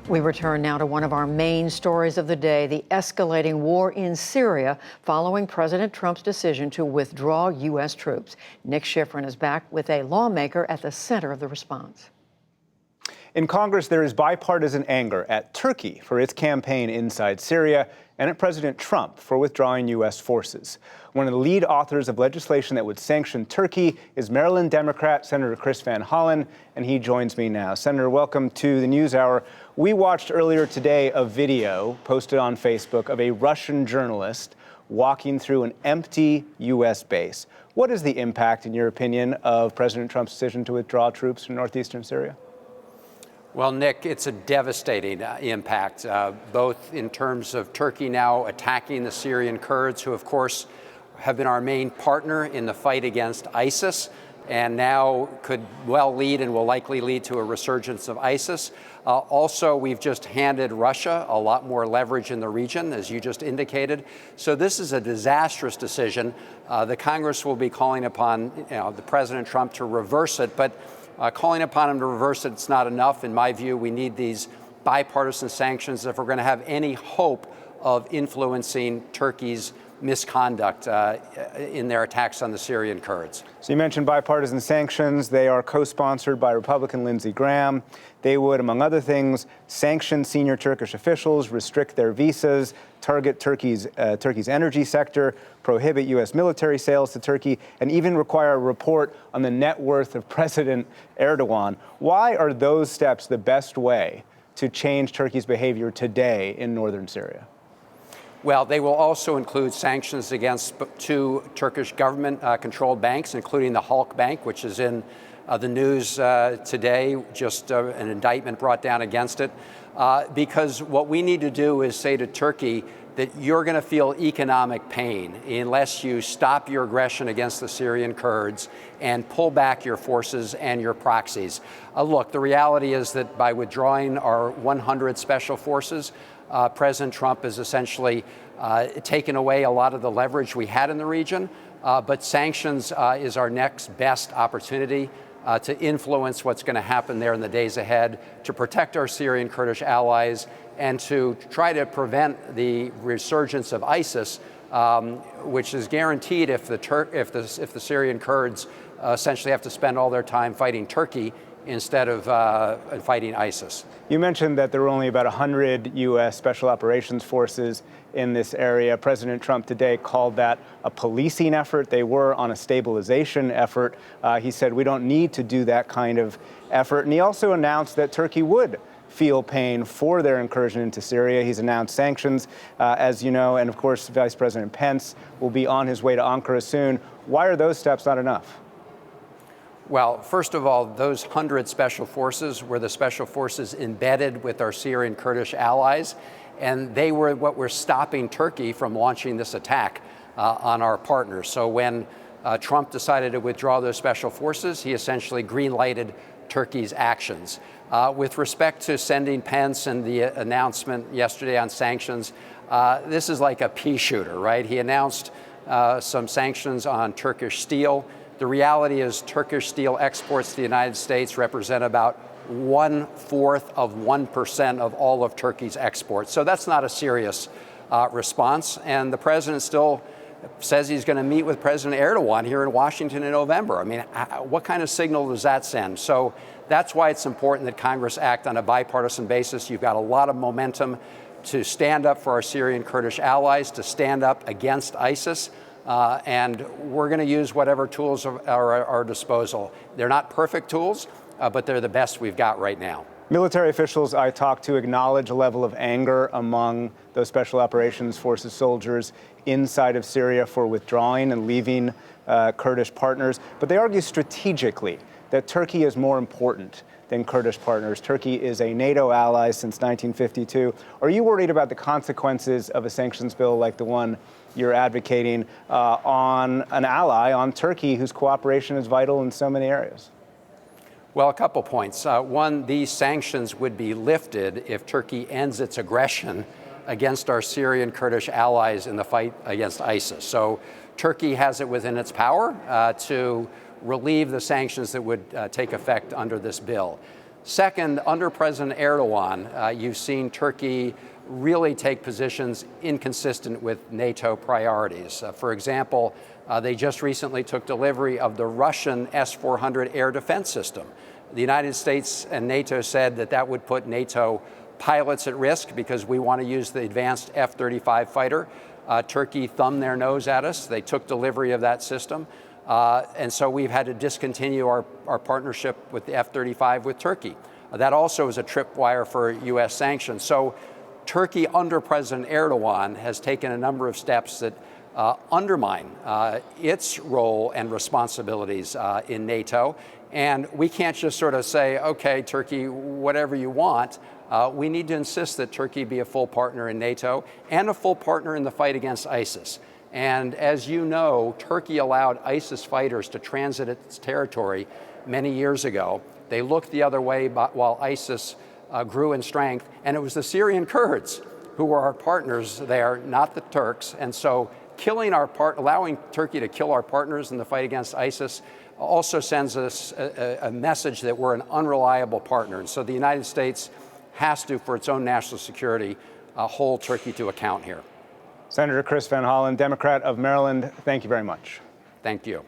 We return now to one of our main stories of the day, the escalating war in Syria following President Trump's decision to withdraw U.S. troops. Nick Schifrin is back with a lawmaker at the center of the response. In Congress, there is bipartisan anger at Turkey for its campaign inside Syria and at President Trump for withdrawing U.S. forces. One of the lead authors of legislation that would sanction Turkey is Maryland Democrat Senator Chris Van Hollen, and he joins me now. Senator, welcome to the NewsHour. We watched earlier today a video posted on Facebook of a Russian journalist walking through an empty U.S. base. What is the impact, in your opinion, of President Trump's decision to withdraw troops from northeastern Syria? Well, Nick, it's a devastating impact, both in terms of Turkey now attacking the Syrian Kurds, who, of course, have been our main partner in the fight against ISIS, and now could well lead and will likely lead to a resurgence of ISIS. Also, we've just handed Russia a lot more leverage in the region, as you just indicated. So this is a disastrous decision. The Congress will be calling upon the President Trump to reverse it, but calling upon him to reverse it, it's not enough. In my view, we need these bipartisan sanctions if we're going to have any hope of influencing Turkey's misconduct in their attacks on the Syrian Kurds. So you mentioned bipartisan sanctions. They are co-sponsored by Republican Lindsey Graham. They would, among other things, sanction senior Turkish officials, restrict their visas, target Turkey's energy sector, prohibit U.S. military sales to Turkey, and even require a report on the net worth of President Erdogan. Why are those steps the best way to change Turkey's behavior today in northern Syria? Well, they will also include sanctions against two Turkish government-controlled banks, including the Halk Bank, which is in the news today, just an indictment brought down against it. Because what we need to do is say to Turkey that you're going to feel economic pain unless you stop your aggression against the Syrian Kurds and pull back your forces and your proxies. Look, the reality is that by withdrawing our 100 special forces, President Trump has essentially taken away a lot of the leverage we had in the region, but sanctions is our next best opportunity to influence what's going to happen there in the days ahead, to protect our Syrian Kurdish allies, and to try to prevent the resurgence of ISIS, which is guaranteed if the Syrian Kurds essentially have to spend all their time fighting Turkey instead of fighting ISIS. You mentioned that there were only about 100 U.S. Special Operations Forces in this area. President Trump today called that a policing effort. They were on a stabilization effort. He said we don't need to do that kind of effort. And he also announced that Turkey would feel pain for their incursion into Syria. He's announced sanctions, as you know, and of course, Vice President Pence will be on his way to Ankara soon. Why are those steps not enough? Well, first of all, those 100 special forces were the special forces embedded with our Syrian Kurdish allies, and they were what were stopping Turkey from launching this attack on our partners. So when Trump decided to withdraw those special forces, he essentially green-lighted Turkey's actions. With respect to sending Pence and the announcement yesterday on sanctions, this is like a pea shooter, right? He announced some sanctions on Turkish steel. The reality is Turkish steel exports to the United States represent about 1/4 of 1% of all of Turkey's exports. So that's not a serious response. And the president still says he's going to meet with President Erdogan here in Washington in November. I mean, what kind of signal does that send? So that's why it's important that Congress act on a bipartisan basis. You've got a lot of momentum to stand up for our Syrian Kurdish allies, to stand up against ISIS. And we're going to use whatever tools are at our disposal. They're not perfect tools, but they're the best we've got right now. Military officials I talked to acknowledge a level of anger among those Special Operations Forces soldiers inside of Syria for withdrawing and leaving Kurdish partners. But they argue strategically that Turkey is more important than Kurdish partners. Turkey is a NATO ally since 1952. Are you worried about the consequences of a sanctions bill like the one you're advocating on an ally, on Turkey, whose cooperation is vital in so many areas? Well, a couple points. One, these sanctions would be lifted if Turkey ends its aggression against our Syrian Kurdish allies in the fight against ISIS. So Turkey has it within its power to relieve the sanctions that would take effect under this bill. Second, under President Erdogan, you've seen Turkey really take positions inconsistent with NATO priorities. For example, they just recently took delivery of the Russian S-400 air defense system. The United States and NATO said that that would put NATO pilots at risk because we want to use the advanced F-35 fighter. Turkey thumbed their nose at us. They took delivery of that system. And so we've had to discontinue our partnership with the F-35 with Turkey. That also is a tripwire for U.S. sanctions. So Turkey, under President Erdogan, has taken a number of steps that undermine its role and responsibilities in NATO. And we can't just sort of say, okay, Turkey, whatever you want. We need to insist that Turkey be a full partner in NATO and a full partner in the fight against ISIS. And as you know, Turkey allowed ISIS fighters to transit its territory many years ago. They looked the other way while ISIS grew in strength, and it was the Syrian Kurds who were our partners there, not the Turks. And so allowing Turkey to kill our partners in the fight against ISIS also sends us a message that we're an unreliable partner. And so the United States has to, for its own national security, hold Turkey to account here. Senator Chris Van Hollen, Democrat of Maryland, thank you very much. Thank you.